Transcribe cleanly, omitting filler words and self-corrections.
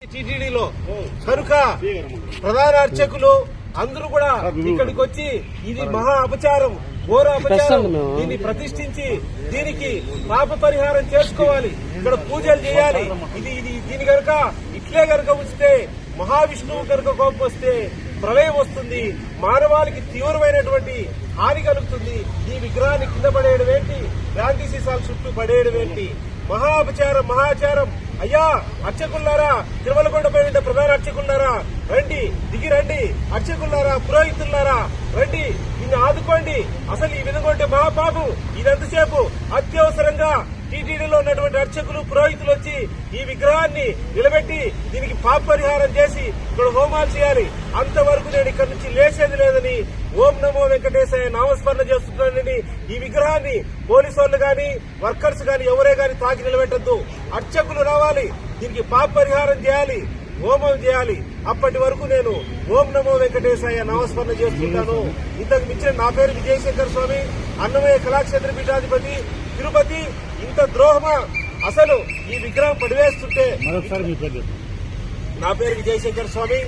టీటీడీలో కనుక ప్రధాన అర్చకులు అందరూ కూడా ఇక్కడికి వచ్చి ఇది మహా అపచారం, ఘోర అపచారం, దీన్ని ప్రతిష్ఠించి దీనికి పాప పరిహారం చేసుకోవాలి, ఇక్కడ పూజలు చేయాలి. దీని కనుక ఇట్లే కనుక ఉంచితే మహావిష్ణువు కనుక కోపం వస్తే ప్రళయం వస్తుంది, మానవాళికి తీవ్రమైనటువంటి హాని కలుగుతుంది. ఈ విగ్రహాన్ని కింద పడేయడం ఏంటి, గాంధీ సీసాల చుట్టూ పడేయడం ఏంటి, మహా అపచారం, మహాచారం. అయ్యా అర్చకుల్లారా, తిరుమలకొండపై ఉండే ప్రధాన అర్చకుల్లారా రండి, దిగి రండి. అర్చకుల్లారా, పురోహితుల్లారా రండి, నిన్ను ఆదుకోండి. అసలు ఈ విధంగా ఉంటే మహాపాపం. ఇదంతసేపు అత్యవసరంగా టీటీడీలో ఉన్నటువంటి అర్చకులు, పురోహితులు వచ్చి ఈ విగ్రహాన్ని నిలబెట్టి దీనికి పాప పరిహారం చేసి ఇక్కడ హోమాలు చేయాలి. అంతవరకు నేను ఇక్కడ నుంచి లేచేది లేదని ఓం నమో వెంకటేశాయ నామస్మరణ చేస్తున్నానని ఈ విగ్రహాన్ని పోలీసు వాళ్ళు గాని, వర్కర్స్ గాని ఎవరే గాని తాకి నిలబెట్టద్దు. అర్చకులు రావాలి, దీనికి పాప పరిహారం చేయాలి, హోమం చేయాలి. అప్పటి వరకు నేను ఓం నమో వెంకటేశాయ నామస్మరణ చేస్తుంటాను. ఇంతకు మించిన నా పేరు విజయశంకర్ స్వామి, అన్నమయ్య కళాక్షేత్ర పీఠాధిపతి, తిరుపతి. ఇంత ద్రోహమా? అసలు ఈ విగ్రహం పడివేస్తుంటే. నా పేరు విజయశంకర్ స్వామి.